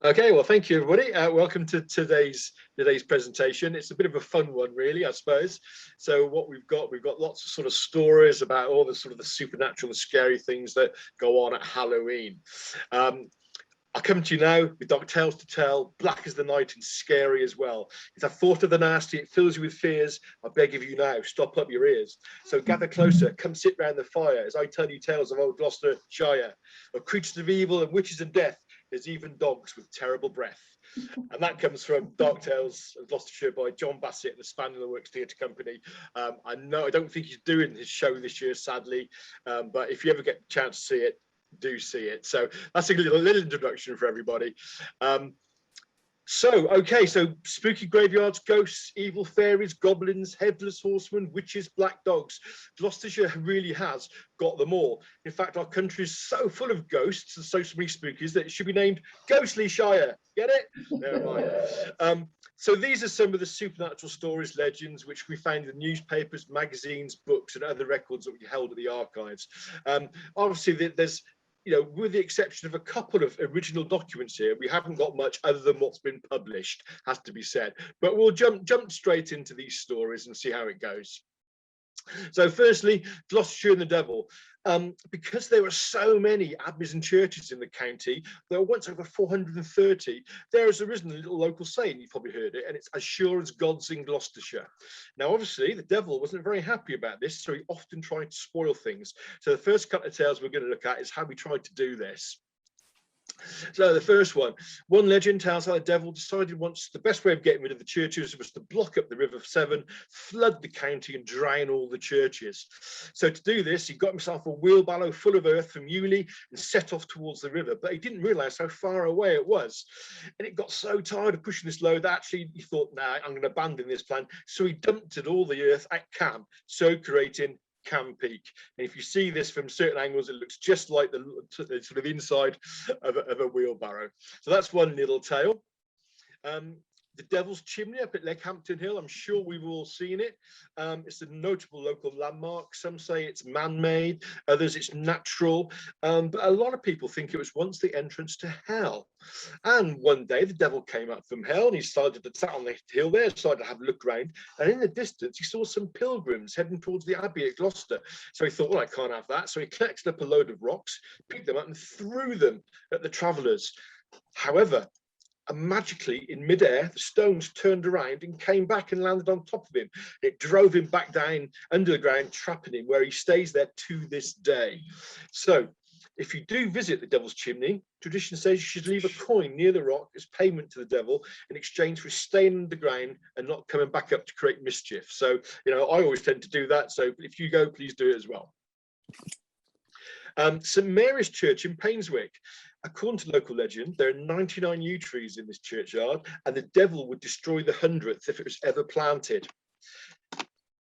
Okay, well, thank you, everybody. Welcome to today's presentation. It's a bit of a fun one, really, I suppose. So what we've got lots of sort of stories about all the sort of the supernatural and scary things that go on at Halloween. I come to you now with dark tales to tell, black as the night and scary as well. If I thought of the nasty, it fills you with fears. I beg of you now, stop up your ears. So gather closer, come sit round the fire as I tell you tales of old Gloucestershire, of creatures of evil and witches and death. There's even dogs with terrible breath. And that comes from Dark Tales of Gloucestershire by John Bassett, the Spaniel Works Theatre Company. I don't think he's doing his show this year, sadly, but if you ever get a chance to see it, do see it. So that's a little introduction for everybody. So spooky graveyards, ghosts, evil fairies, goblins, headless horsemen, witches, black dogs. Gloucestershire really has got them all. In fact, our country is so full of ghosts and so many spookies that it should be named Ghostlyshire. Get it? Never mind. So these are some of the supernatural stories, legends, which we found in the newspapers, magazines, books, and other records that we held at the archives. Obviously, there's, with the exception of a couple of original documents here, we haven't got much other than what's been published, has to be said. But we'll jump straight into these stories and see how it goes. So firstly, Gloucestershire and the Devil. Because there were so many abbeys and churches in the county, there were once over 430, there has arisen a little local saying, you've probably heard it, and it's as sure as God's in Gloucestershire. Now, obviously, the devil wasn't very happy about this, so he often tried to spoil things. So the first couple of tales we're going to look at is how we tried to do this. So the first one legend tells how the devil decided once the best way of getting rid of the churches was to block up the River Severn, flood the county and drown all the churches. So to do this, he got himself a wheelbarrow full of earth from Ghoulish and set off towards the river, but he didn't realise how far away it was. And it got so tired of pushing this load that actually he thought, nah, I'm going to abandon this plan. So he dumped all the earth at Cam, so creating Cam Peak. And if you see this from certain angles, it looks just like the sort of inside of a wheelbarrow. So that's one little tale. The Devil's Chimney up at Leckhampton Hill, I'm sure we've all seen it. It's a notable local landmark. Some say it's man-made, others it's natural, but a lot of people think it was once the entrance to hell. And one day the devil came up from hell and he started to sit on the hill there, started to have a look round, and in the distance he saw some pilgrims heading towards the Abbey at Gloucester. So he thought, well, I can't have that. So he collected up a load of rocks, picked them up and threw them at the travellers. However, and magically in midair, the stones turned around and came back and landed on top of him. It drove him back down under the ground, trapping him, where he stays there to this day. So if you do visit the Devil's Chimney, tradition says you should leave a coin near the rock as payment to the devil in exchange for staying underground and not coming back up to create mischief. So, I always tend to do that. So if you go, please do it as well. St Mary's Church in Painswick. According to local legend, there are 99 yew trees in this churchyard, and the devil would destroy the 100th if it was ever planted.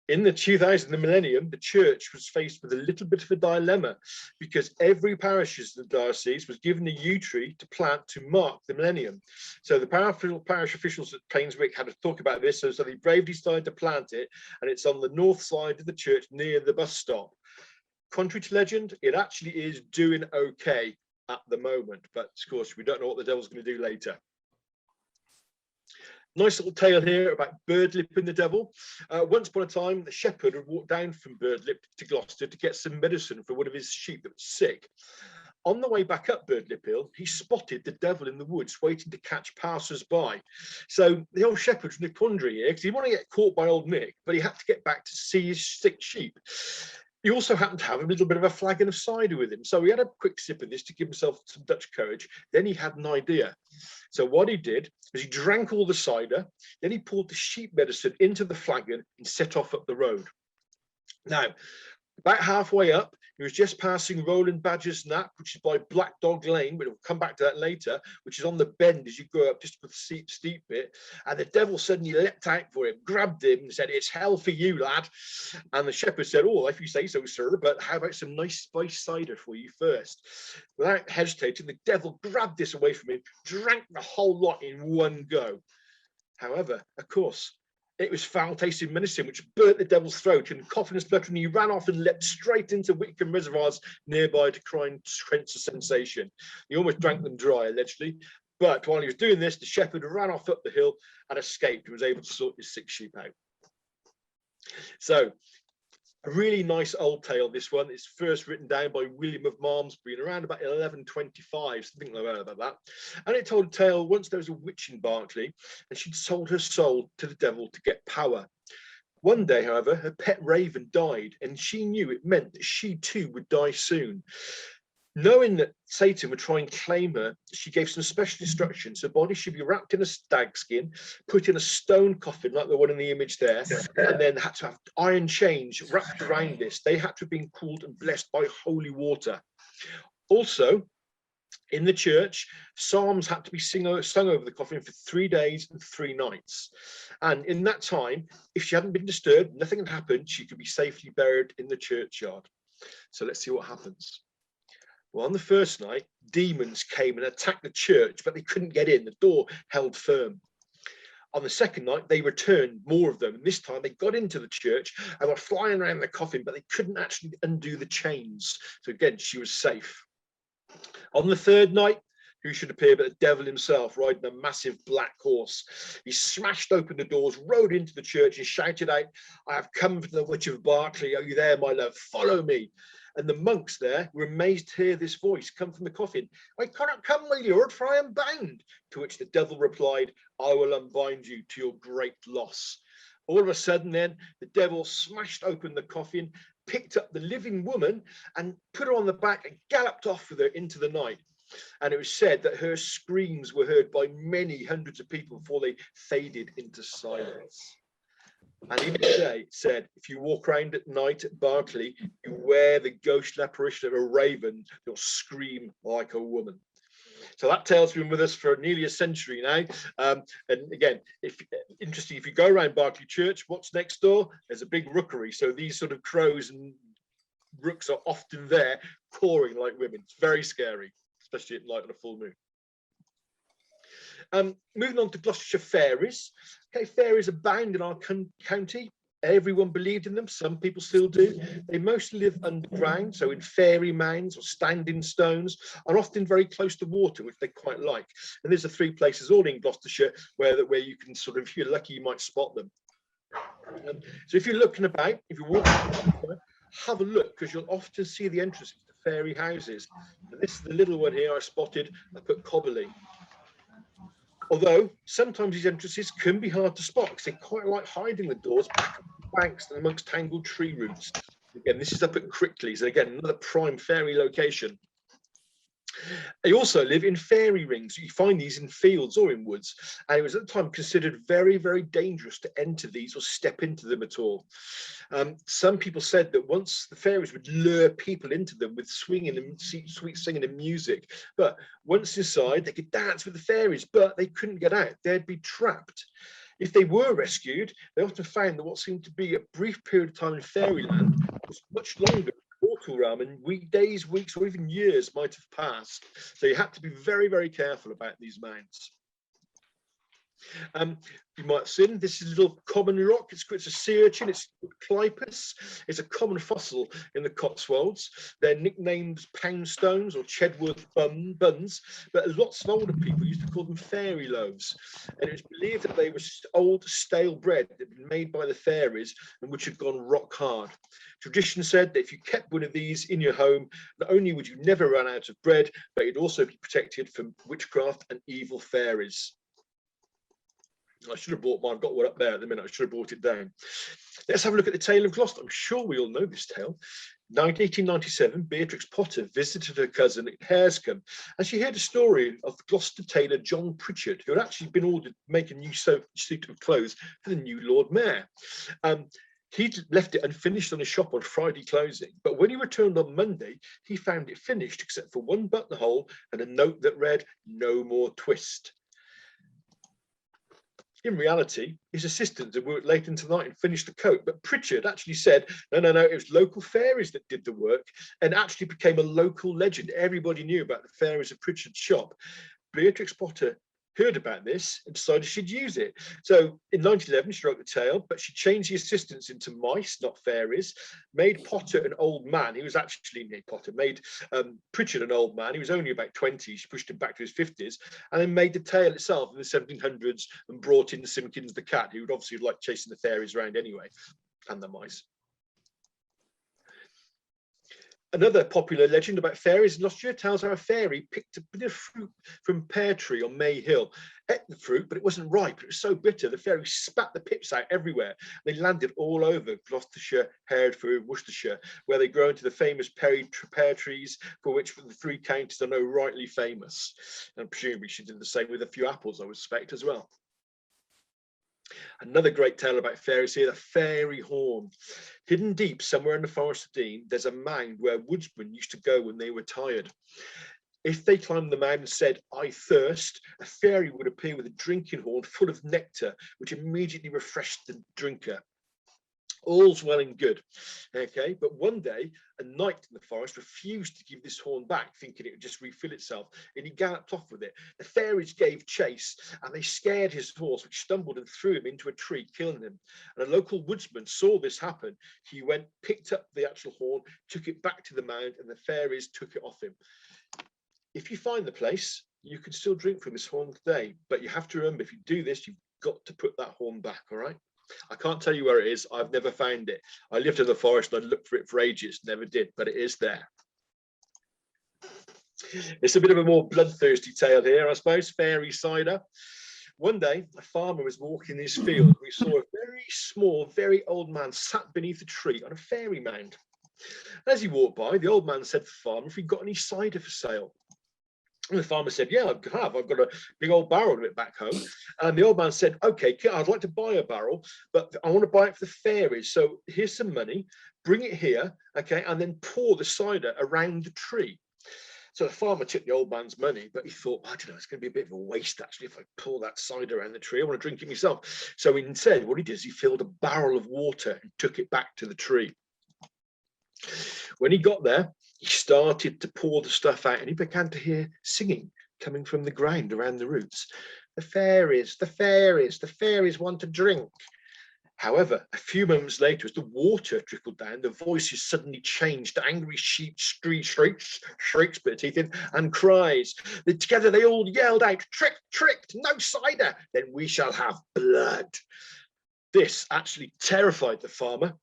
In the 2000, the millennium, the church was faced with a little bit of a dilemma because every parish in the diocese was given a yew tree to plant to mark the millennium. So the parish officials at Painswick had to talk about this, so they bravely decided to plant it, and it's on the north side of the church near the bus stop. Contrary to legend, it actually is doing okay at the moment, but of course we don't know what the devil's going to do later. Nice little tale here about Birdlip and the Devil. Once upon a time, the shepherd had walked down from Birdlip to Gloucester to get some medicine for one of his sheep that was sick. On the way back up Birdlip Hill, he spotted the devil in the woods waiting to catch passers-by. So the old shepherd's in a quandary here because he wanted to get caught by old Nick, but he had to get back to see his sick sheep. He also happened to have a little bit of a flagon of cider with him. So he had a quick sip of this to give himself some Dutch courage. Then he had an idea. So what he did was he drank all the cider, then he poured the sheep medicine into the flagon and set off up the road. Now, about halfway up, he was just passing Roland Badger's Nap, which is by Black Dog Lane, but we'll come back to that later, which is on the bend as you go up just with the steep bit. And the devil suddenly leapt out for him, grabbed him and said, "It's hell for you, lad." And the shepherd said, "Oh, if you say so, sir, but how about some nice spiced cider for you first?" Without hesitating, the devil grabbed this away from him, drank the whole lot in one go. However, of course, it was foul-tasting medicine which burnt the devil's throat, and coughing and spluttering, he ran off and leapt straight into Whitcomb reservoirs nearby to try and quench the sensation. He almost drank them dry, allegedly, But while he was doing this, the shepherd ran off up the hill and escaped and was able to sort his 6 sheep out. So a really nice old tale, this one. It's first written down by William of Malmesbury in around about 1125, something like that. And it told a tale. Once there was a witch in Berkeley, and she'd sold her soul to the devil to get power. One day, however, her pet raven died, and she knew it meant that she too would die soon. Knowing that Satan would try and claim her, she gave some special instructions. Her body should be wrapped in a stag skin, put in a stone coffin like the one in the image there, and then had to have iron chains wrapped around this. They had to have been cooled and blessed by holy water. Also, in the church, psalms had to be sung over the coffin for 3 days and 3 nights. And in that time, if she hadn't been disturbed, nothing had happened, she could be safely buried in the churchyard. So let's see what happens. Well, on the first night, demons came and attacked the church, but they couldn't get in. The door held firm. On the second night, they returned, more of them. And this time they got into the church and were flying around the coffin, but they couldn't actually undo the chains. So again, she was safe. On the third night, who should appear but the devil himself, riding a massive black horse. He smashed open the doors, rode into the church and shouted out, "I have come from the Witch of Berkeley. Are you there, my love? Follow me." And the monks there were amazed to hear this voice come from the coffin. "I cannot come, my lord, for I am bound." To which the devil replied, "I will unbind you to your great loss." All of a sudden then, the devil smashed open the coffin, picked up the living woman and put her on the back and galloped off with her into the night. And it was said that her screams were heard by many hundreds of people before they faded into silence. And even today, it said, if you walk around at night at Berkeley, you wear the ghostly apparition of a raven, you'll scream like a woman. So that tale's been with us for nearly a century now. And again, if you go around Berkeley Church, what's next door? There's a big rookery. So these sort of crows and rooks are often there, cawing like women. It's very scary, especially at night on a full moon. Moving on to Gloucestershire Fairies. Okay, fairies abound in our county. Everyone believed in them. Some people still do. They mostly live underground, so in fairy mounds or standing stones, are often very close to water, which they quite like. And there's the 3 places all in Gloucestershire where you can sort of, if you're lucky, you might spot them. So if you're looking about, if you're walking, have a look, because you'll often see the entrances to fairy houses. And this is the little one here I spotted. I put Cobbly. Although sometimes these entrances can be hard to spot because they quite like hiding the doors back banks and amongst tangled tree roots. Again, this is up at Crickley's, and again, another prime fairy location. They also live in fairy rings. You find these in fields or in woods, and it was at the time considered very, very dangerous to enter these or step into them at all. Some people said that once the fairies would lure people into them with swinging and sweet singing and music, but once inside they could dance with the fairies, but they couldn't get out. They'd be trapped. If they were rescued, they often found that what seemed to be a brief period of time in fairyland was much longer. Mortal realm, and days, weeks, or even years might have passed. So you had to be very, very careful about these mounds. You might have seen this is a little common rock. It's a sea urchin. It's called Clipus. It's a common fossil in the Cotswolds. They're nicknamed poundstones or Chedworth buns, but lots of older people used to call them fairy loaves. And it was believed that they were old, stale bread that had been made by the fairies and which had gone rock hard. Tradition said that if you kept one of these in your home, not only would you never run out of bread, but you'd also be protected from witchcraft and evil fairies. I should have bought mine. I've got one up there at the minute. I should have brought it down. Let's have a look at the Tailor of Gloucester. I'm sure we all know this tale. 1897, Beatrix Potter visited her cousin at Harescombe, and she heard a story of Gloucester tailor John Pritchard, who had actually been ordered to make a new suit of clothes for the new Lord Mayor. He'd left it unfinished on his shop on Friday closing, but when he returned on Monday, he found it finished except for one buttonhole and a note that read, "No more twist." In reality, his assistants had worked late into the night and finished the coat, but Pritchard actually said, no, it was local fairies that did the work, and actually became a local legend. Everybody knew about the fairies of Pritchard's shop. Beatrix Potter heard about this and decided she'd use it. So in 1911, she wrote the tale, but she changed the assistants into mice, not fairies, made Potter an old man. He was actually named Potter, made Pritchard an old man. He was only about 20. She pushed him back to his 50s, and then made the tale itself in the 1700s and brought in Simpkins the cat, who would obviously like chasing the fairies around anyway, and the mice. Another popular legend about fairies in Gloucestershire tells how a fairy picked a bit of fruit from a pear tree on May Hill, ate the fruit, but it wasn't ripe. It was so bitter, the fairy spat the pips out everywhere. They landed all over Gloucestershire, Hereford, Worcestershire, where they grow into the famous pear trees, for which the three counties are now rightly famous. And presumably she did the same with a few apples, I would suspect, as well. Another great tale about fairies here, the fairy horn. Hidden deep somewhere in the Forest of Dean, there's a mound where woodsmen used to go when they were tired. If they climbed the mound and said, "I thirst," a fairy would appear with a drinking horn full of nectar, which immediately refreshed the drinker. All's well and good, okay? But one day, a knight in the forest refused to give this horn back, thinking it would just refill itself, and he galloped off with it. The fairies gave chase, and they scared his horse, which stumbled and threw him into a tree, killing him. And a local woodsman saw this happen. He went, picked up the actual horn, took it back to the mound, and the fairies took it off him. If you find the place, you can still drink from this horn today, but you have to remember, if you do this, you've got to put that horn back, all right? I can't tell you where it is. I've never found it. I lived in the forest and I looked for it for ages, never did, but it is there. It's a bit of a more bloodthirsty tale here, I suppose. Fairy cider. One day, a farmer was walking in his field. We saw a very small, very old man sat beneath a tree on a fairy mound. As he walked by, the old man said to the farmer if he'd got any cider for sale. And the farmer said, "Yeah, I have. I've got a big old barrel of it back home." And the old man said, "Okay, I'd like to buy a barrel, but I want to buy it for the fairies. So here's some money. Bring it here, okay, and then pour the cider around the tree." So the farmer took the old man's money, but he thought, I don't know, it's going to be a bit of a waste, actually, if I pour that cider around the tree. I want to drink it myself. So instead, what he did is he filled a barrel of water and took it back to the tree. When he got there, he started to pour the stuff out, and he began to hear singing coming from the ground around the roots. "The fairies, the fairies, the fairies want to drink." However, a few moments later, as the water trickled down, the voices suddenly changed to angry shrieks, bit of teeth in, and cries. Together they all yelled out, "Tricked, tricked, no cider, then we shall have blood." This actually terrified the farmer,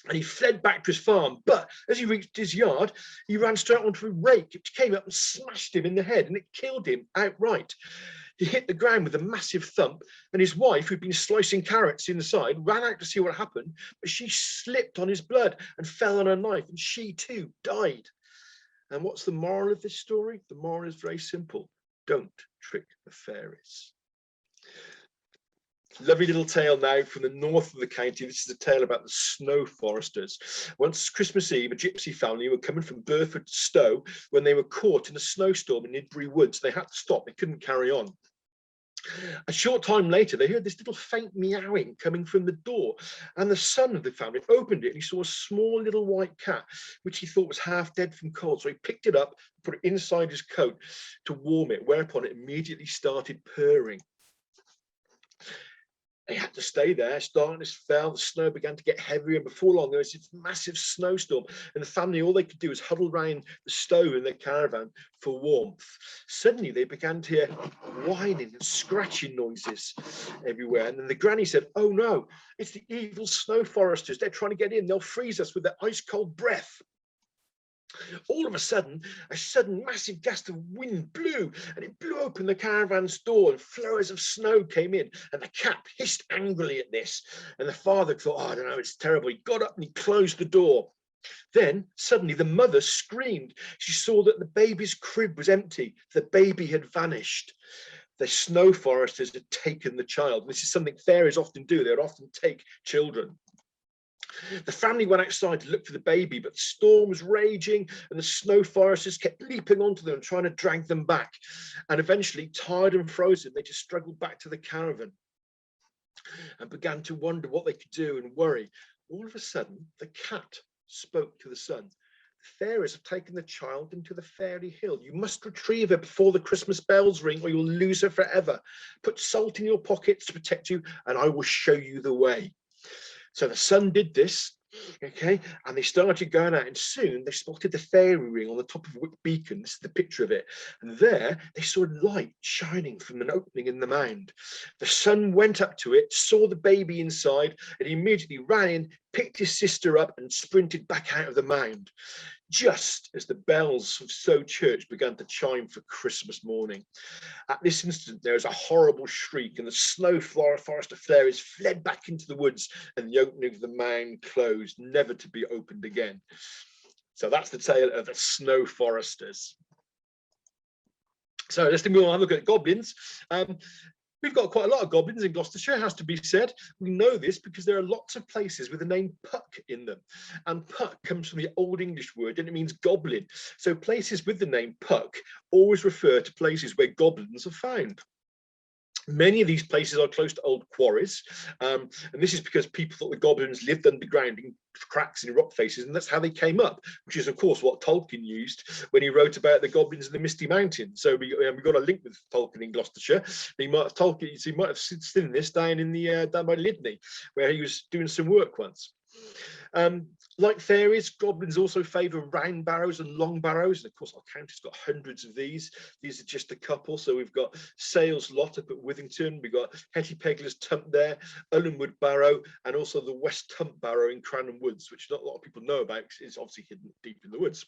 and he fled back to his farm. But as he reached his yard, he ran straight onto a rake, which came up and smashed him in the head, and it killed him outright. He hit the ground with a massive thump, and his wife, who'd been slicing carrots inside, ran out to see what happened, but she slipped on his blood and fell on her knife, and she too died. And what's the moral of this story? The moral is very simple. Don't trick the fairies. Lovely little tale now from the north of the county. This is a tale about the snow foresters. Once Christmas Eve, a gypsy family were coming from Burford to Stowe when they were caught in a snowstorm in Idbury Woods. They had to stop. They couldn't carry on. A short time later, they heard this little faint meowing coming from the door, and the son of the family opened it, and he saw a small little white cat, which he thought was half dead from cold. So he picked it up, put it inside his coat to warm it, whereupon it immediately started purring. They had to stay there. Darkness fell, the snow began to get heavier, and before long there was this massive snowstorm, and the family, all they could do was huddle around the stove in their caravan for warmth. Suddenly they began to hear whining and scratching noises everywhere, and then the granny said, "Oh no, it's the evil snow foresters. They're trying to get in. They'll freeze us with their ice cold breath." All of a sudden massive gust of wind blew, and it blew open the caravan's door, and flurries of snow came in, and the cat hissed angrily at this, and the father thought, "Oh, I don't know, it's terrible." He got up and he closed the door. Then suddenly the mother screamed. She saw that the baby's crib was empty. The baby had vanished. The snow foresters had taken the child. This is something fairies often do. They would often take children. The family went outside to look for the baby, but the storm was raging, and the snow foresters kept leaping onto them and trying to drag them back. And eventually, tired and frozen, they just struggled back to the caravan and began to wonder what they could do and worry. All of a sudden, the cat spoke to the son. fairies have taken the child into the fairy hill. You must retrieve her before the Christmas bells ring, or you'll lose her forever. Put salt in your pockets to protect you, and I will show you the way. So the son did this, okay, and they started going out, and soon they spotted the fairy ring on the top of Wick Beacon. This is the picture of it. And there they saw light shining from an opening in the mound. The son went up to it, saw the baby inside, and he immediately ran in, picked his sister up, and sprinted back out of the mound, just as the bells of Stow Church began to chime for Christmas morning. At this instant, there was a horrible shriek, and the snow forest of fairies fled back into the woods, and the opening of the mound closed, never to be opened again. So that's the tale of the snow foresters. So let's move on and look at goblins. We've got quite a lot of goblins in Gloucestershire, has to be said. We know this because there are lots of places with the name Puck in them. And Puck comes from the Old English word, and it means goblin. So places with the name Puck always refer to places where goblins are found. Many of these places are close to old quarries, and this is because people thought the goblins lived underground in cracks in rock faces, and that's how they came up, which is of course what Tolkien used when he wrote about the goblins in the Misty Mountains. So we got a link with Tolkien in Gloucestershire. He might have seen this down in the down by Lydney, where he was doing some work once. Like fairies, goblins also favour round barrows and long barrows, and of course our county's got hundreds of these. These are just a couple. So we've got Sales Lot up at Withington, we've got Hetty Pegler's Tump there, Ullenwood Barrow, and also the West Tump Barrow in Cranham Woods, which not a lot of people know about because it's obviously hidden deep in the woods.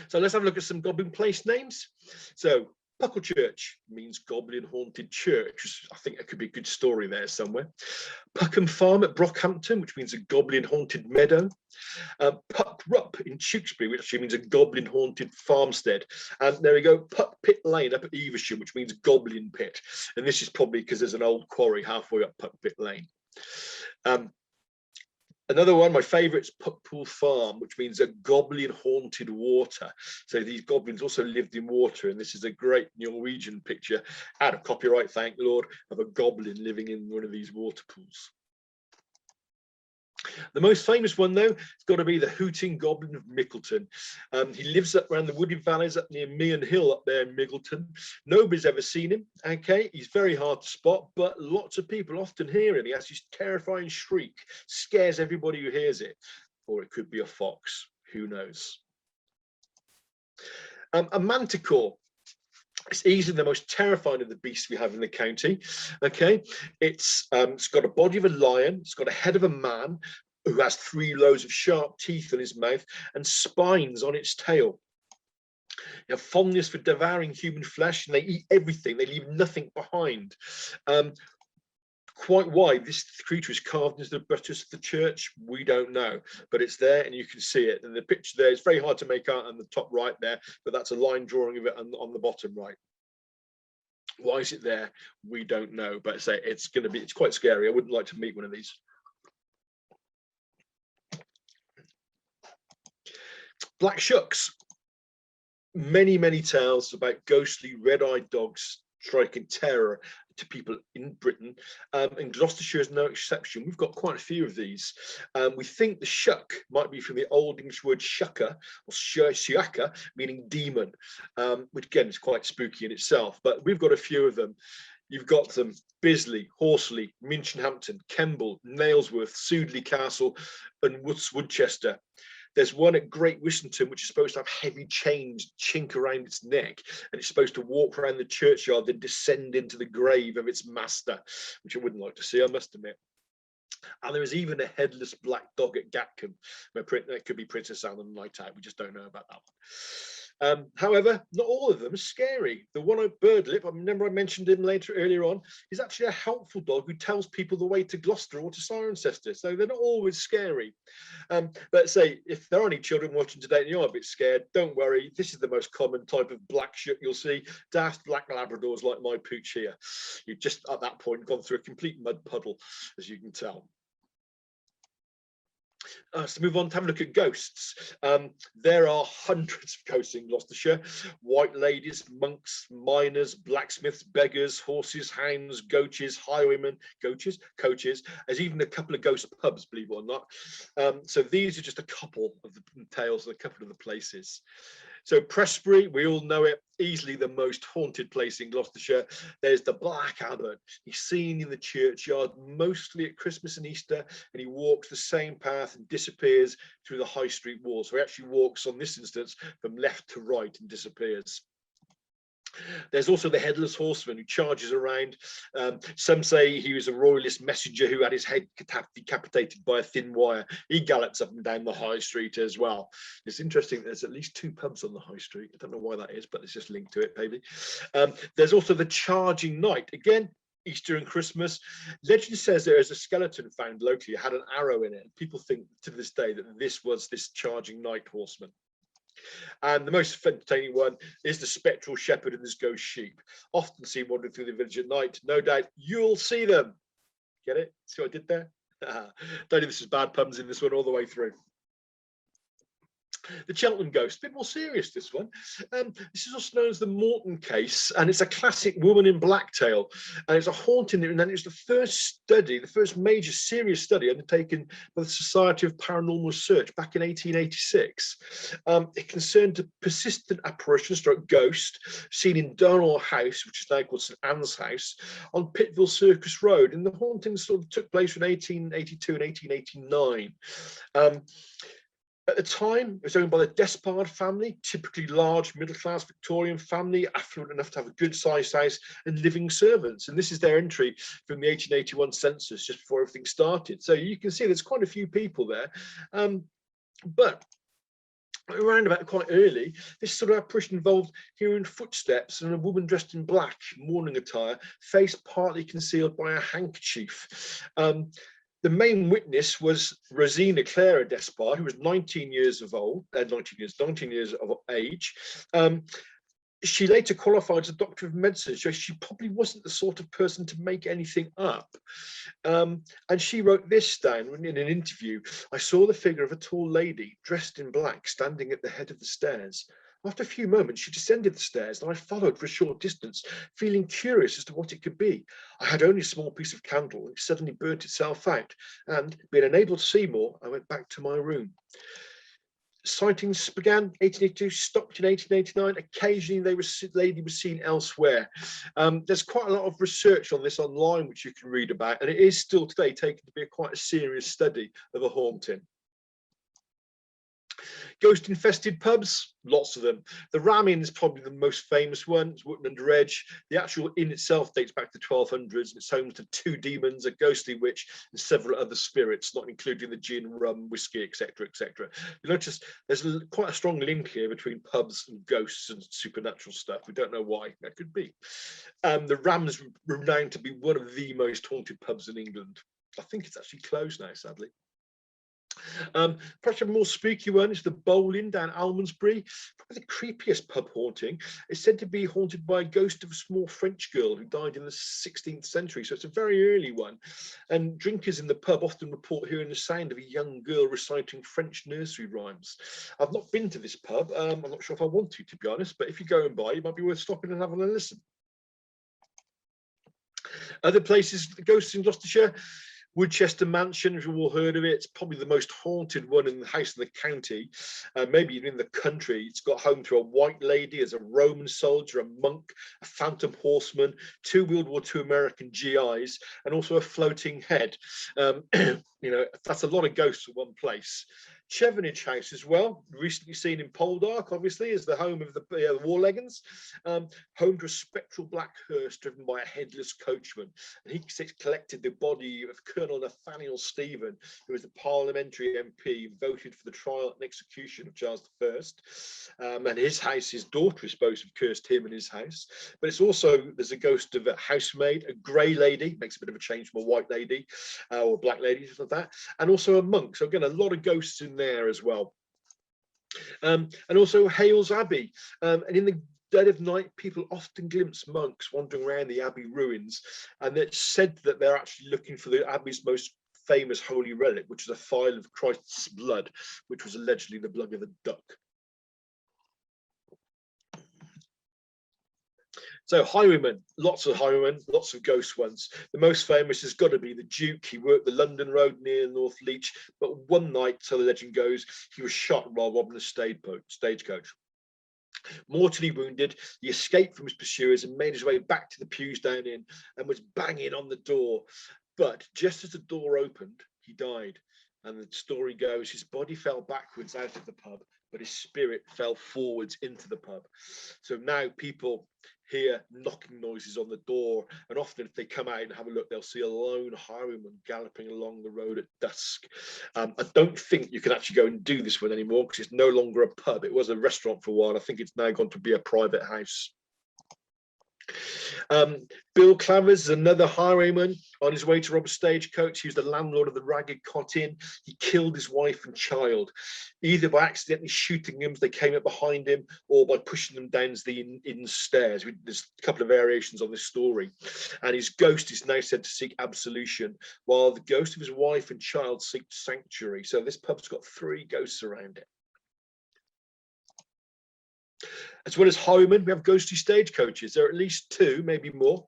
So let's have a look at some goblin place names. So Puckle Church means goblin haunted church. I think there could be a good story there somewhere. Puckham Farm at Brockhampton, which means a goblin haunted meadow. Puck Rupp in Tewkesbury, which actually means a goblin haunted farmstead. And there we go, Puck Pit Lane up at Evesham, which means goblin pit. And this is probably because there's an old quarry halfway up Puck Pit Lane. Another one, my favourite, is Puckpool Farm, which means a goblin haunted water. So these goblins also lived in water, and this is a great Norwegian picture, out of copyright, thank the Lord, of a goblin living in one of these water pools. The most famous one, though, has got to be the Hooting Goblin of Mickleton. He lives up around the wooded valleys up near Meon Hill up there in Mickleton. Nobody's ever seen him, okay? He's very hard to spot, but lots of people often hear him. He has this terrifying shriek, scares everybody who hears it. Or it could be a fox, who knows? A manticore. It's easily the most terrifying of the beasts we have in the county. Okay, it's got a body of a lion, it's got a head of a man who has 3 rows of sharp teeth in his mouth and spines on its tail. They have fondness for devouring human flesh, and they eat everything. They leave nothing behind. Quite why this creature is carved into the buttress of the church, we don't know, but it's there and you can see it. And the picture there is very hard to make out on the top right there, but that's a line drawing of it on the bottom right. Why is it there? We don't know, but say it's quite scary. I wouldn't like to meet one of these. Black Shucks. Many tales about ghostly red-eyed dogs striking terror to people in Britain, and Gloucestershire is no exception. We've got quite a few of these. We think the shuck might be from the Old English word shucker or shuaka, meaning demon, which again is quite spooky in itself, but we've got a few of them. You've got them: Bisley, Horsley, Minchinhampton, Kemble, Nailsworth, Sudeley Castle, and Woodchester. There's one at Great Wishington, which is supposed to have heavy chains chink around its neck, and it's supposed to walk around the churchyard, then descend into the grave of its master, which I wouldn't like to see, I must admit. And there is even a headless black dog at Gatcombe, where it could be Princess Anne on the night out. We just don't know about that one. However, not all of them are scary. The one at Birdlip, I remember I mentioned him earlier on, is actually a helpful dog who tells people the way to Gloucester or to Cirencester. So they're not always scary. But say, if there are any children watching today and you're a bit scared, don't worry. This is the most common type of black shuck you'll see. Daft black Labradors like my pooch here. You've just at that point gone through a complete mud puddle, as you can tell. So move on to have a look at ghosts. There are hundreds of ghosts in Gloucestershire. White ladies, monks, miners, blacksmiths, beggars, horses, hounds, highwaymen, coaches. There's even a couple of ghost pubs, believe it or not. So these are just a couple of the tales and a couple of the places. So Prestbury, we all know it, easily the most haunted place in Gloucestershire. There's the Black Abbot. He's seen in the churchyard mostly at Christmas and Easter, and he walks the same path and disappears through the high street wall. So he actually walks, on this instance, from left to right and disappears. There's also the headless horseman who charges around. Some say he was a royalist messenger who had his head decapitated by a thin wire. He gallops up and down the high street as well. It's interesting, there's at least 2 pubs on the high street. I don't know why that is, but it's just linked to it, maybe. There's also the charging knight. Again, Easter and Christmas. Legend says there is a skeleton found locally. It had an arrow in it. People think to this day that this was this charging knight horseman. And the most entertaining one is the spectral shepherd and his ghost sheep, often seen wandering through the village at night. No doubt you'll see them. Get it? See what I did there? Don't think this is bad puns in this one all the way through. The Cheltenham Ghost, a bit more serious, this one. This is also known as the Morton case, and it's a classic woman in black tale. And it's a haunting, and it's the first study, the first major serious study undertaken by the Society of Paranormal Research back in 1886. It concerned a persistent apparition, ghost, seen in Darnall House, which is now called St Anne's House, on Pittville Circus Road. And the haunting sort of took place in 1882 and 1889. At the time, it was owned by the Despard family, typically large middle-class Victorian family, affluent enough to have a good-sized house and living servants. And this is their entry from the 1881 census, just before everything started. So you can see there's quite a few people there. But around about quite early, this sort of apparition involved hearing footsteps and a woman dressed in black, mourning attire, face partly concealed by a handkerchief. The main witness was Rosina Clara Despard, who was 19 years of age. She later qualified as a doctor of medicine, so she probably wasn't the sort of person to make anything up. And she wrote this down in an interview. I saw the figure of a tall lady dressed in black standing at the head of the stairs. After a few moments, she descended the stairs, and I followed for a short distance, feeling curious as to what it could be. I had only a small piece of candle, and it suddenly burnt itself out, and being unable to see more, I went back to my room. Sightings began 1882, stopped in 1889. Occasionally, the lady was seen elsewhere. There's quite a lot of research on this online, which you can read about, and it is still today taken to be quite a serious study of a haunting. Ghost infested pubs, lots of them. The Ram Inn is probably the most famous one. It's Wootton Under Edge. The actual inn itself dates back to the 1200s, and it's home to 2 demons, a ghostly witch, and several other spirits, not including the gin, rum, whiskey, etc., etc. You notice there's quite a strong link here between pubs and ghosts and supernatural stuff. We don't know why that could be. The Ram is renowned to be one of the most haunted pubs in England. I think it's actually closed now, sadly. Perhaps a more spooky one is the Bowl Inn down Almondsbury. Probably the creepiest pub haunting. It's said to be haunted by a ghost of a small French girl who died in the 16th century, so it's a very early one. And drinkers in the pub often report hearing the sound of a young girl reciting French nursery rhymes. I've not been to this pub. I'm not sure if I want to be honest, but if you go and buy, it might be worth stopping and having a listen. Other places, the ghosts in Gloucestershire. Woodchester Mansion, if you've all heard of it, it's probably the most haunted one in the house in the county, maybe even in the country. It's got home to a white lady as a Roman soldier, a monk, a phantom horseman, 2 World War II American GIs, and also a floating head. You know, that's a lot of ghosts in one place. Chevenage House as well, recently seen in Poldark, obviously, is the home of the Warleggans, home to a spectral black hearse driven by a headless coachman. And he collected the body of Colonel Nathaniel Stephen, who was the parliamentary MP voted for the trial and execution of Charles I. And his house, his daughter is supposed to have cursed him and his house. But it's also, there's a ghost of a housemaid, a grey lady, makes a bit of a change from a white lady or a black lady, something like that, and also a monk. So again, a lot of ghosts in there as well. And also Hales Abbey. And in the dead of night, people often glimpse monks wandering around the abbey ruins, and it's said that they're actually looking for the abbey's most famous holy relic, which was a phial of Christ's blood, which was allegedly the blood of a duck. So highwaymen, lots of highwaymen, lots of ghost ones. The most famous has got to be the Duke. He worked the London Road near North Leach, but one night, so the legend goes, he was shot while robbing a stagecoach. Mortally wounded, he escaped from his pursuers and made his way back to the Pews Down Inn and was banging on the door. But just as the door opened, he died. And the story goes, his body fell backwards out of the pub, but his spirit fell forwards into the pub. So now people hear knocking noises on the door, and often if they come out and have a look, they'll see a lone highwayman galloping along the road at dusk. I don't think you can actually go and do this one anymore because it's no longer a pub. It was a restaurant for a while. I think it's now gone to be a private house. Bill Clavers is another highwayman on his way to rob a stagecoach. He was the landlord of the Ragged Cot Inn. He killed his wife and child, either by accidentally shooting them as they came up behind him or by pushing them down the inn stairs. There's a couple of variations on this story. And his ghost is now said to seek absolution, while the ghost of his wife and child seek sanctuary. So this pub's got 3 ghosts around it. As well as highwaymen, we have ghostly stagecoaches. There are at least 2, maybe more.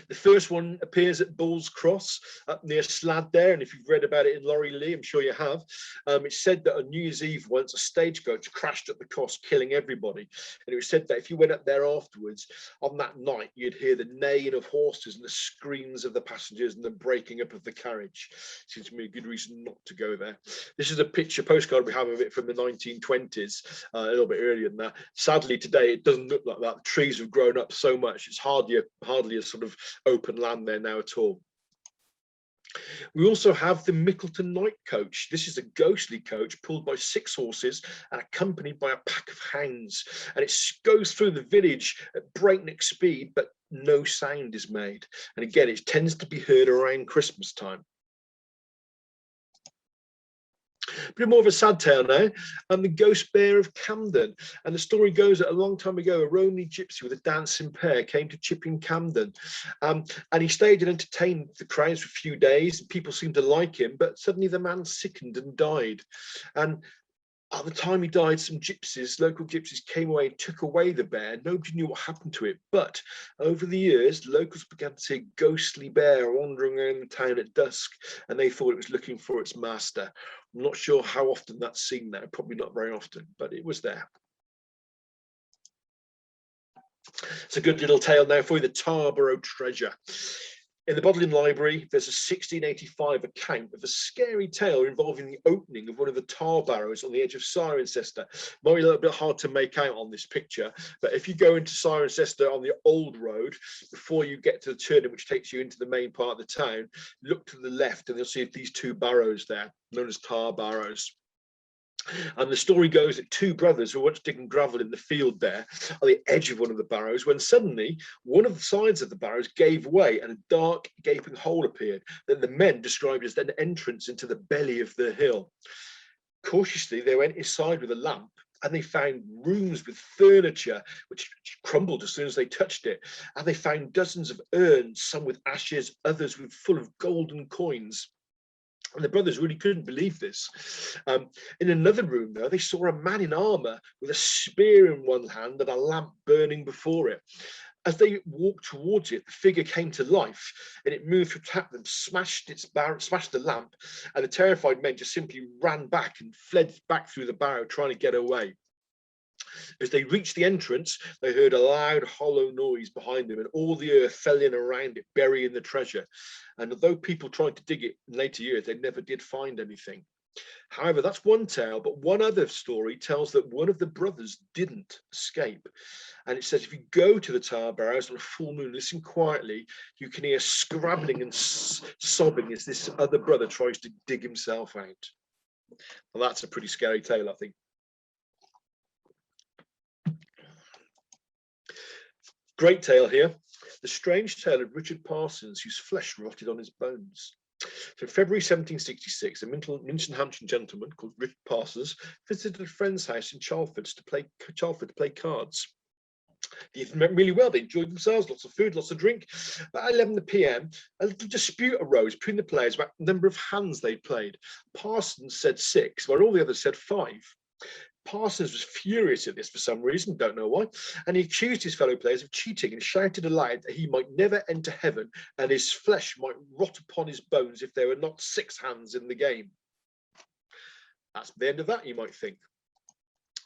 The first one appears at Bull's Cross up near Slad there, and if you've read about it in Laurie Lee, I'm sure you have. It's said that on New Year's Eve once a stagecoach crashed at the cross, killing everybody, and it was said that if you went up there afterwards on that night, you'd hear the neighing of horses and the screams of the passengers and the breaking up of the carriage. Seems to me a good reason not to go there. This is a postcard we have of it from the 1920s, a little bit earlier than that. Sadly today it doesn't look like that. The trees have grown up so much, it's hardly a sort of open land there now at all. We also have the Mickleton night coach. This is a ghostly coach pulled by 6 horses and accompanied by a pack of hounds, and it goes through the village at breakneck speed, but no sound is made, and again it tends to be heard around Christmas time. A bit more of a sad tale now. The Ghost Bear of Campden. And the story goes that a long time ago, a Romany gypsy with a dancing pair came to Chipping Campden. And he stayed and entertained the crowds for a few days. People seemed to like him, but suddenly the man sickened and died. And at the time he died, some gypsies, local gypsies, came away and took away the bear. Nobody knew what happened to it. But over the years, locals began to see a ghostly bear wandering around the town at dusk, and they thought it was looking for its master. I'm not sure how often that's seen now, probably not very often, but it was there. It's a good little tale now for you, the Tar-Barrow treasure. In the Bodleian Library, there's a 1685 account of a scary tale involving the opening of one of the Tar-Barrows on the edge of Cirencester. Might be a little bit hard to make out on this picture, but if you go into Cirencester on the old road, before you get to the turning which takes you into the main part of the town, look to the left and you'll see these 2 barrows there, known as Tar-Barrows. And the story goes that 2 brothers who were once digging gravel in the field there on the edge of one of the barrows, when suddenly one of the sides of the barrows gave way and a dark gaping hole appeared that the men described as an entrance into the belly of the hill. Cautiously they went inside with a lamp, and they found rooms with furniture which crumbled as soon as they touched it, and they found dozens of urns, some with ashes, others with full of golden coins. And the brothers really couldn't believe this. In another room, though, they saw a man in armour with a spear in one hand and a lamp burning before it. As they walked towards it, the figure came to life, and it moved to attack them, smashed the lamp, and the terrified men just simply ran back and fled back through the barrow, trying to get away. As they reached the entrance, they heard a loud, hollow noise behind them, and all the earth fell in around it, burying the treasure. And although people tried to dig it in later years, they never did find anything. However, that's one tale, but one other story tells that one of the brothers didn't escape. And it says if you go to the Tar-Barrows on a full moon, listen quietly, you can hear scrabbling and sobbing as this other brother tries to dig himself out. Well, that's a pretty scary tale, I think. Great tale here. The strange tale of Richard Parsons, whose flesh rotted on his bones. So in February 1766, a Minchinhampton gentleman called Richard Parsons visited a friend's house in Chalford to play cards. The evening went really well. They enjoyed themselves, lots of food, lots of drink. About 11 p.m, a little dispute arose between the players about the number of hands they'd played. Parsons said 6, while all the others said 5. Parsons was furious at this for some reason, don't know why, and he accused his fellow players of cheating and shouted aloud that he might never enter heaven and his flesh might rot upon his bones if there were not 6 hands in the game. That's the end of that, you might think.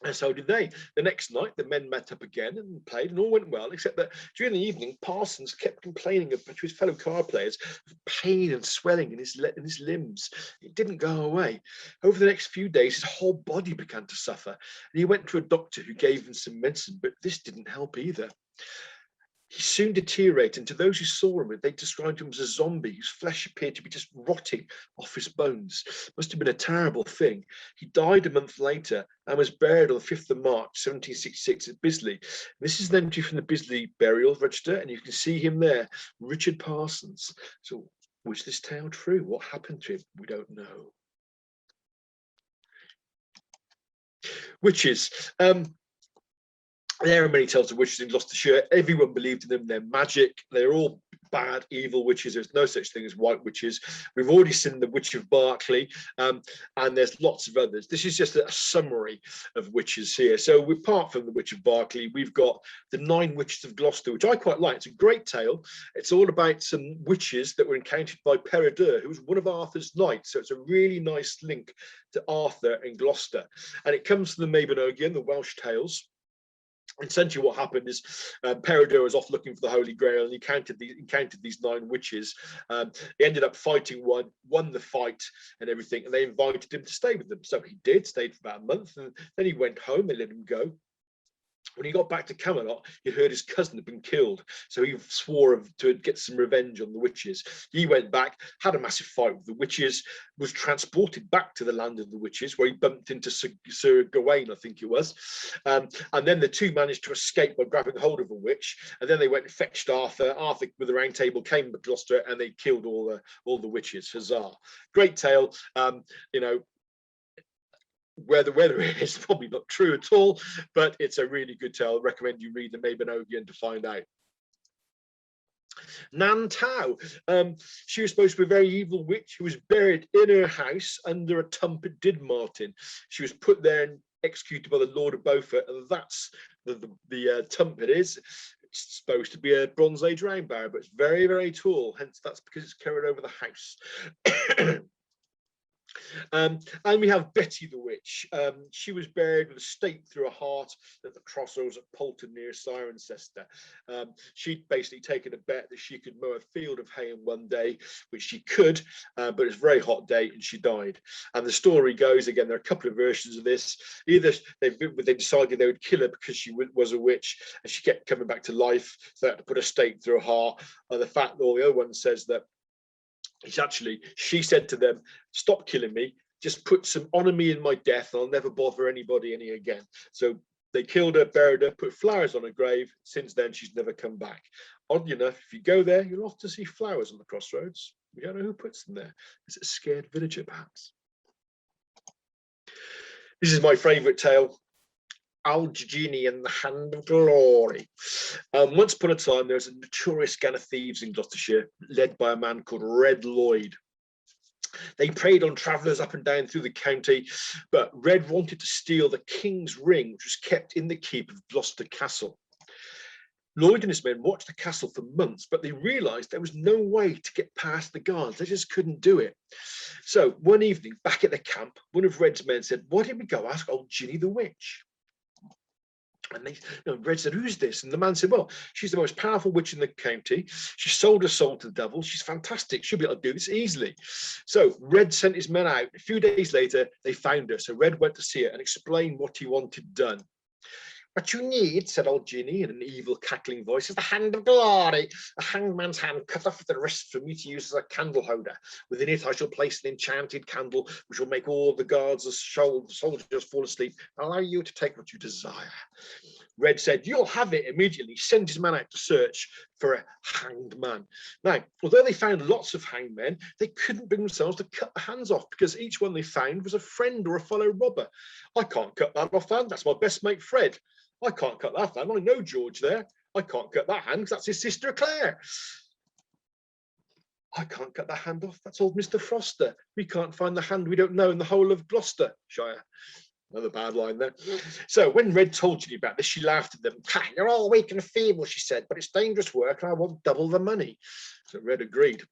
And so did they. The next night, the men met up again and played, and all went well, except that during the evening, Parsons kept complaining to his fellow card players of pain and swelling in his limbs. It didn't go away. Over the next few days, his whole body began to suffer, and he went to a doctor who gave him some medicine, but this didn't help either. He soon deteriorated, and to those who saw him, they described him as a zombie whose flesh appeared to be just rotting off his bones. Must have been a terrible thing. He died a month later and was buried on the 5th of March, 1766 at Bisley. This is an entry from the Bisley burial register, and you can see him there, Richard Parsons. So, was this tale true? What happened to him? We don't know. Witches. There are many tales of witches in Gloucestershire. Everyone believed in them. They're magic. They're all bad, evil witches. There's no such thing as white witches. We've already seen the Witch of Berkeley, and there's lots of others. This is just a summary of witches here. So apart from the Witch of Berkeley, we've got the 9 Witches of Gloucester, which I quite like. It's a great tale. It's all about some witches that were encountered by Peredur, who was one of Arthur's knights. So it's a really nice link to Arthur and Gloucester. And it comes from the Mabinogion, the Welsh tales. Essentially what happened is Peredur was off looking for the Holy Grail, and he encountered these 9 witches. He ended up fighting one, won the fight and everything, and they invited him to stay with them. So he did, stayed for about a month, and then he went home. They let him go. When he got back to Camelot, he heard his cousin had been killed, so he swore to get some revenge on the witches. He went back, had a massive fight with the witches, was transported back to the land of the witches, where he bumped into Sir Gawain, I think it was, and then the two managed to escape by grabbing hold of a witch, and then they went and fetched Arthur. Arthur, with the Round Table, came to Gloucester, and they killed all the witches. Huzzah! Great tale. You know, where the weather is probably not true at all, but it's a really good tale. I recommend you read the Mabinogion to find out. Nan Tao, she was supposed to be a very evil witch who was buried in her house under a tump at Didmartin. She was put there and executed by the Lord of Beaufort, and that's the tump it is. It's supposed to be a Bronze Age round barrow, but it's very, very tall, hence that's because it's carried over the house. And we have Betty the Witch. She was buried with a stake through her heart at the crossroads at Poulton near Cirencester. She'd basically taken a bet that she could mow a field of hay in one day, which she could, but it's a very hot day and she died. And the story goes, again, there are a couple of versions of this. Either they decided they would kill her because she was a witch and she kept coming back to life, so they had to put a stake through her heart. And the fact that all the other one says that it's actually, she said to them, stop killing me, just put some honor me in my death and I'll never bother anybody any again. So they killed her, buried her, put flowers on her grave. Since then, she's never come back. Oddly enough, if you go there, you'll often see flowers on the crossroads. We don't know who puts them there. Is it a scared villager, perhaps? This is my favourite tale. Algini and the Hand of Glory. Once upon a time, there was a notorious gang of thieves in Gloucestershire, led by a man called Red Lloyd. They preyed on travellers up and down through the county, but Red wanted to steal the king's ring, which was kept in the keep of Gloucester Castle. Lloyd and his men watched the castle for months, but they realised there was no way to get past the guards. They just couldn't do it. So one evening, back at the camp, one of Red's men said, "Why didn't we go ask old Ginny the witch?" And Red said, "Who's this?" And the man said, "Well, she's the most powerful witch in the county. She sold her soul to the devil. She's fantastic. She'll be able to do this easily." So Red sent his men out. A few days later, they found her. So Red went to see her and explained what he wanted done. "What you need," said old Ginny in an evil, cackling voice, "is the Hand of Glory, a hanged man's hand cut off at the wrist for me to use as a candle holder. Within it I shall place an enchanted candle, which will make all the guards as soldiers fall asleep and allow you to take what you desire." Red said, "You'll have it," immediately. Sent his man out to search for a hanged man. Now, although they found lots of hanged men, they couldn't bring themselves to cut the hands off because each one they found was a friend or a fellow robber. "I can't cut that off hand. That's my best mate, Fred." I can't cut that hand. I know George there. I can't cut that hand because that's his sister Claire. I can't cut that hand off. That's old Mr. Froster. We can't find the hand we don't know in the whole of Gloucestershire. Another bad line there. So when Red told Ginny about this, she laughed at them. You're all weak and feeble, she said, but it's dangerous work and I want double the money. So Red agreed.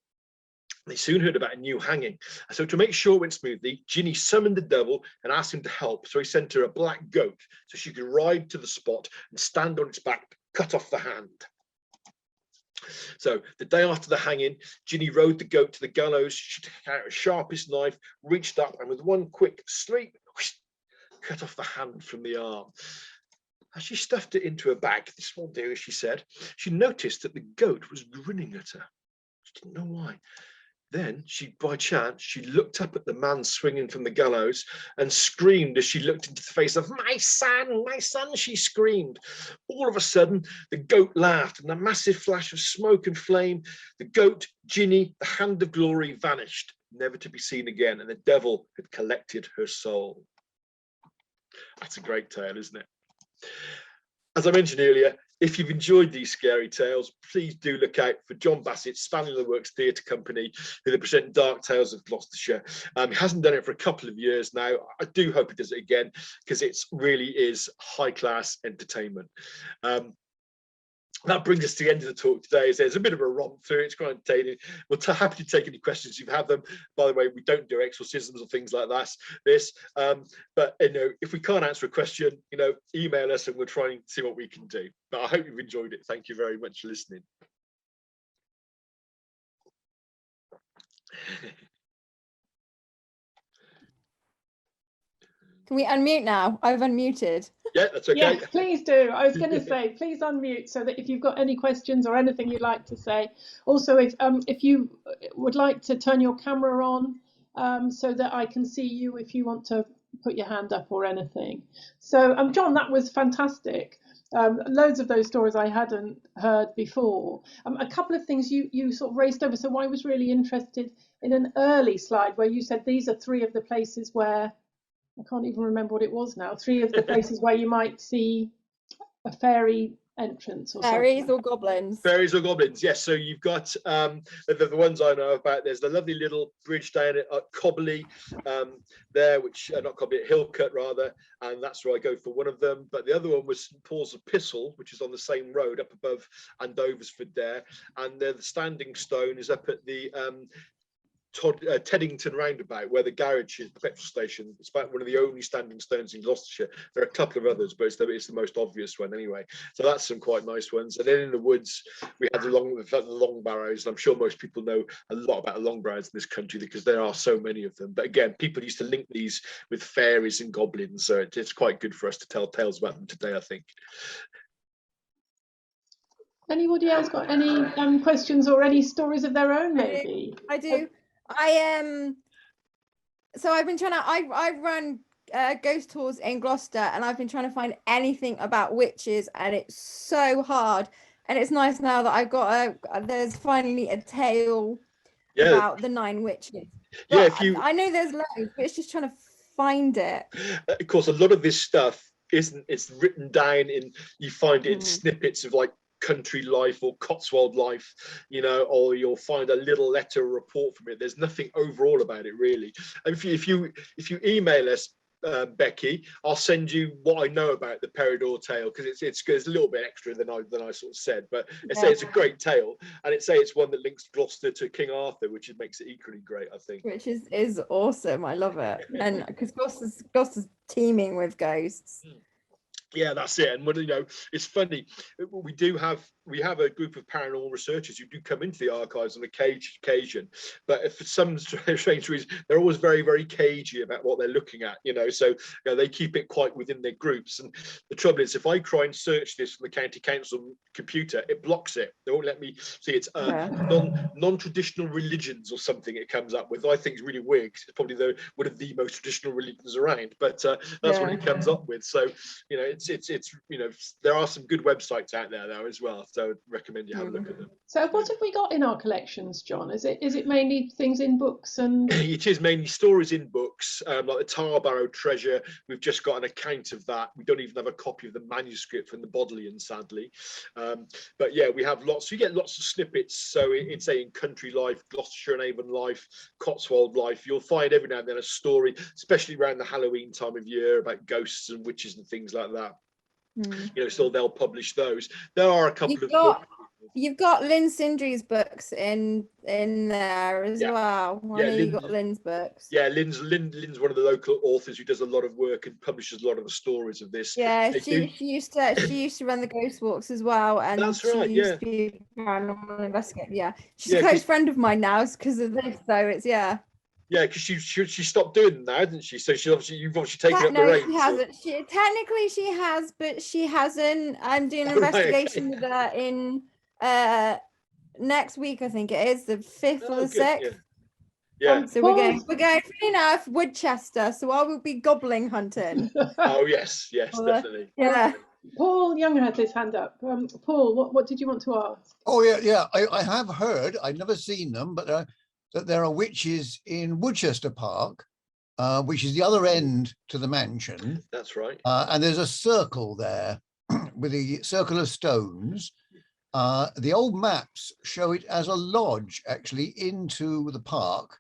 They soon heard about a new hanging. So to make sure it went smoothly, Ginny summoned the devil and asked him to help. So he sent her a black goat so she could ride to the spot and stand on its back to cut off the hand. So the day after the hanging, Ginny rode the goat to the gallows. She took out her sharpest knife, reached up, and with one quick sweep, cut off the hand from the arm. As she stuffed it into a bag, this will do, she said, she noticed that the goat was grinning at her. She didn't know why. Then, by chance, she looked up at the man swinging from the gallows and screamed as she looked into the face of my son, she screamed. All of a sudden, the goat laughed, and a massive flash of smoke and flame, the goat, Ginny, the hand of glory, vanished, never to be seen again, and the devil had collected her soul. That's a great tale, isn't it? As I mentioned earlier, if you've enjoyed these scary tales, please do look out for John Bassett's Spaniel the Works Theatre Company, who they present Dark Tales of Gloucestershire. He hasn't done it for a couple of years now. I do hope he does it again because it really is high-class entertainment. That brings us to the end of the talk today. There's a bit of a romp through. It's quite entertaining. We're happy to take any questions if you have them. By the way, we don't do exorcisms or things like that. But if we can't answer a question, email us and we'll try and see what we can do. But I hope you've enjoyed it. Thank you very much for listening. Can we unmute now? I've unmuted. Yeah, that's okay. Yes, please do. I was going to say, please unmute so that if you've got any questions or anything you'd like to say. Also, if you would like to turn your camera on so that I can see you if you want to put your hand up or anything. So, John, that was fantastic. Loads of those stories I hadn't heard before. A couple of things you sort of raised over. So I was really interested in an early slide where you said these are 3 of the places where, I can't even remember what it was now, 3 of the places where you might see a fairy entrance or Fairies something. or goblins? Fairies or goblins, yes. So you've got the ones I know about. There's the lovely little bridge down at Cobley there, which not Cobley, at Hillcut rather, and that's where I go for one of them. But the other one was St Paul's Epistle, which is on the same road up above Andoversford there, and the standing stone is up at the Teddington roundabout, where the garage is, the petrol station. It's about one of the only standing stones in Gloucestershire. There are a couple of others, but it's the most obvious one anyway. So that's some quite nice ones. And then in the woods, we had the long barrows. I'm sure most people know a lot about the long barrows in this country because there are so many of them. But again, people used to link these with fairies and goblins, so it's quite good for us to tell tales about them today, I think. Anybody else got any questions or any stories of their own, maybe? I do. So I've been trying to, I run ghost tours in Gloucester, and I've been trying to find anything about witches, and it's so hard. And it's nice now that I've got there's finally a tale about the 9 witches. But yeah, I know there's loads, but it's just trying to find it. Of course, a lot of this stuff it's written down you find it in snippets of like country life or Cotswold life, or you'll find a little letter or report from it. There's nothing overall about it really. And if you email us, Becky, I'll send you what I know about the Peridor tale, because it's a little bit extra than I sort of said, but say it's a great tale, and it's one that links Gloucester to King Arthur, which makes it equally great, I think. Which is awesome. I love it. And because Gloucester's teeming with ghosts. Yeah, that's it. And it's funny, we have a group of paranormal researchers who do come into the archives on occasion, but if for some strange reason they're always very, very cagey about what they're looking at, so they keep it quite within their groups. And the trouble is, if I try and search this from the county council computer, it blocks it. They won't let me see. It's non-traditional religions or something it comes up with. I think it's really weird because it's probably one of the most traditional religions around, but that's what it comes up with. So it's there are some good websites out there though as well, so I'd recommend you have a look at them. So what have we got in our collections, John? Is it mainly things in books and? It is mainly stories in books, like the Tar-Barrow treasure. We've just got an account of that. We don't even have a copy of the manuscript from the Bodleian, sadly. But yeah, we have lots. You get lots of snippets. So it's in country life, Gloucestershire and Avon life, Cotswold life. You'll find every now and then a story, especially around the Halloween time of year, about ghosts and witches and things like that. So they'll publish those. There are a couple of books. You've got Lynn Sindri's books in there as well. I know you got Lynn's books. Yeah, Lynn's one of the local authors who does a lot of work and publishes a lot of the stories of this. Yeah, she used to run the ghost walks as well, and that's she right. used to be a paranormal investigator. Yeah, she's a close friend of mine now because of this. So it's Yeah, because she stopped doing that, didn't she? So you've obviously taken up the reins. No, she hasn't. Technically she has, but she hasn't. I'm doing an investigation with her in next week, I think it is the 5th or the 6th. Yeah. So we're going pretty enough Woodchester. So I will be goblin hunting. Oh yes, definitely. Yeah. Paul Young had his hand up. Paul, what did you want to ask? Oh yeah. I have heard. I've never seen them, but that there are witches in Woodchester Park, which is the other end to the mansion. That's right. And there's a circle there with a circle of stones. The old maps show it as a lodge actually into the park,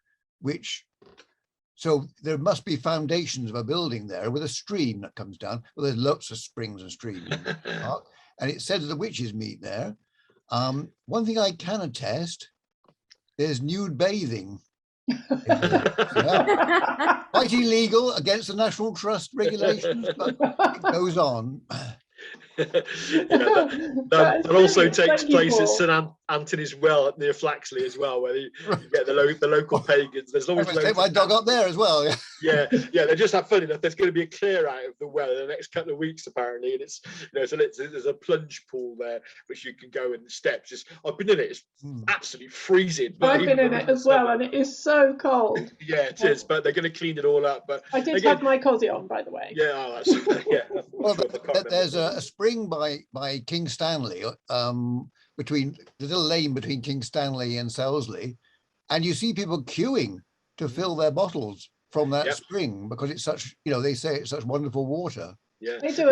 so there must be foundations of a building there with a stream that comes down. Well, there's lots of springs and streams in the park, and it said that the witches meet there. One thing I can attest, there's nude bathing. Quite illegal against the National Trust regulations, but it goes on. That also takes place at St Anthony's Well near Flaxley as well, where you get the local pagans. There's always take my dog up there as well. Yeah. They just have fun enough. There's going to be a clear out of the well in the next couple of weeks apparently, and it's so there's a plunge pool there which you can go in the steps. I've been in it. It's absolutely freezing. I've been in it as well, and it is so cold. Yeah, it is. But they're going to clean it all up. But I did have my cosy on, by the way. Yeah, that's well, there's a spring by King Stanley, between the little lane between King Stanley and Selsley, and you see people queuing to fill their bottles from that spring because it's such, they say it's such wonderful water. Yeah, they do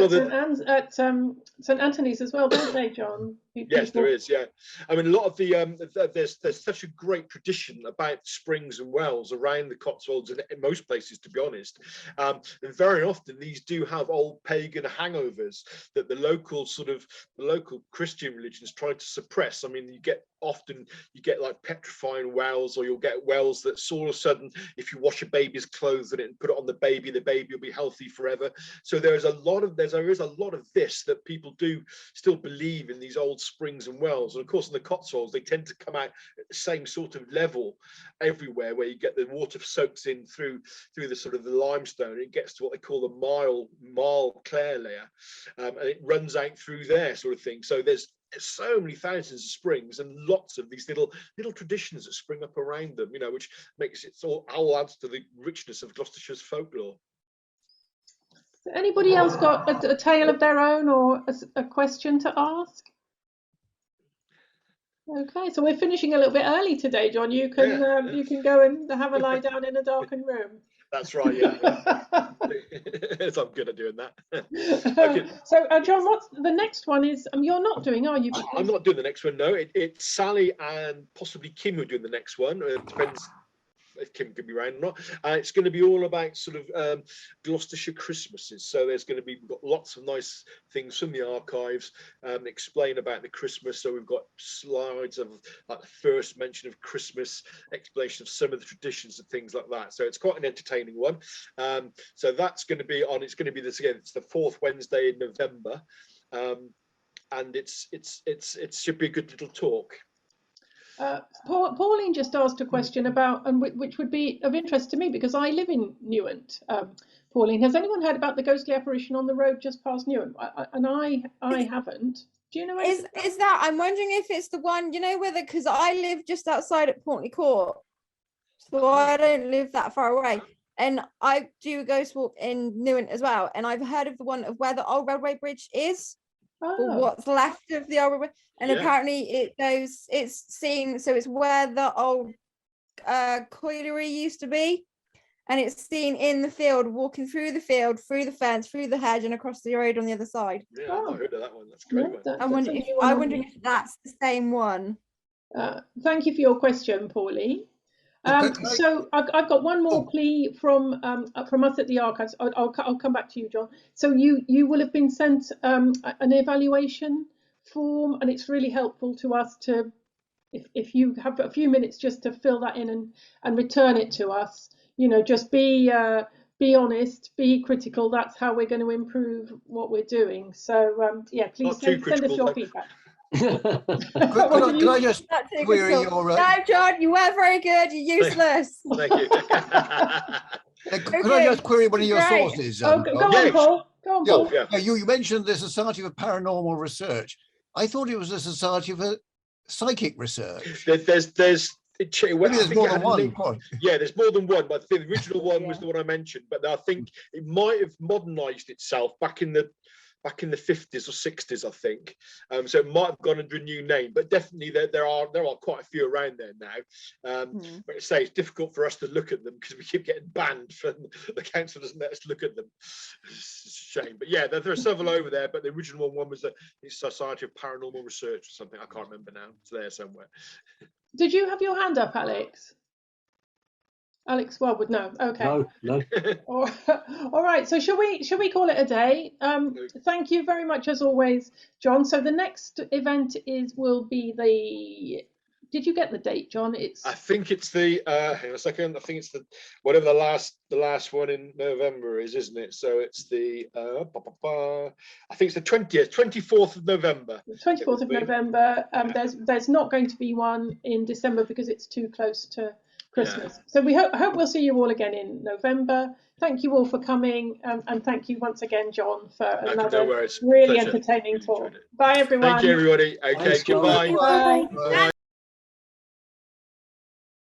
at St Anthony's as well, don't they, John? Yes, there is. Yeah, I mean, a lot of the there's such a great tradition about springs and wells around the Cotswolds and in most places, to be honest. And very often these do have old pagan hangovers that the local Christian religions try to suppress. I mean, you get like petrifying wells, or you'll get wells that all of a sudden, if you wash a baby's clothes in it and put it on the baby will be healthy forever. So there is a lot of this that people do still believe in these old springs and wells. And of course in the Cotswolds they tend to come out at the same sort of level everywhere, where you get the water soaks in through the sort of the limestone. It gets to what they call the marl clay layer, and it runs out through there, sort of thing. So there's so many thousands of springs and lots of these little traditions that spring up around them, which makes it all adds to the richness of Gloucestershire's folklore. Anybody else got a tale of their own or a question to ask? Okay, so we're finishing a little bit early today, John. You can you can go and have a lie down in a darkened room. That's right, yeah. So I'm good at doing that. Okay. So, John, what's the next one? Is you're not doing, are you? I'm not doing the next one. No, it's Sally and possibly Kim who are doing the next one. It depends if Kim can be around or not. It's going to be all about sort of Gloucestershire Christmases. So we've got lots of nice things from the archives, explain about the Christmas. So we've got slides of like the first mention of Christmas, explanation of some of the traditions and things like that. So it's quite an entertaining one. So that's going to be on. It's going to be this again. It's the 4th Wednesday in November, and it should be a good little talk. Pauline just asked a question about, and which would be of interest to me because I live in Newent. Pauline, has anyone heard about the ghostly apparition on the road just past Newent? I haven't. Do you know? Is that? I'm wondering if it's the one, because I live just outside at Portley Court, so I don't live that far away. And I do a ghost walk in Newent as well, and I've heard of the one of where the old railway bridge is, or Oh, what's left of the old railway. And Yeah. apparently it's seen, so it's where the old colliery used to be, and it's seen in the field, walking through the field, through the fence, through the hedge, and across the road on the other side. Yeah, I've Oh. not heard of that one. That's a great no, one. that's I'm a wondering new one I'm on wondering me. if that's the same one. Thank you for your question, Paulie. Okay, can I- So I've got one more plea from us at the archives. I'll come back to you, John. So you will have been sent an evaluation form, and it's really helpful to us to, if you have a few minutes just to fill that in and return it to us. You know, just be honest, be critical. That's how we're going to improve what we're doing. So yeah, please Not too send us critical, your though. feedback. Could I just Not too query critical. your? No, John, you were very good. You're useless. Thank you. Could I just query one of your Great. sources? Oh, go John? on, Yeah, Paul. Go on, Yeah. Paul. Yeah. Yeah, you mentioned the Society for Paranormal Research. I thought it was a Society for Psychic Research. There's Maybe there's more than one. God. Yeah, there's more than one, but I think the original one was Yeah. the one I mentioned. But I think it might have modernized itself back in the 50s or 60s, I think. So it might have gone under a new name, but definitely there are quite a few around there now. But I say it's difficult for us to look at them because we keep getting banned from the council doesn't let us look at them. It's a shame, but yeah, there are several over there. But the original one was the Society of Paranormal Research or something. I can't remember now. It's there somewhere. Did you have your hand up, Alex? Alex Wildwood, no. Okay. No. All right. So shall we call it a day? Thank you very much as always, John. So the next event will be the. Did you get the date, John? I think it's the hang on a second. I think it's the whatever the last one in November is, isn't it? So it's the I think it's the 24th of November. The 24th of November. There's not going to be one in December because it's too close to Christmas. Yeah. So we hope we'll see you all again in November. Thank you all for coming, and thank you once again, John, for another really Pleasure. entertaining Really talk. enjoyed it. Bye, everyone. Thank you, everybody. Okay, Thanks, John. goodbye. Bye. Bye.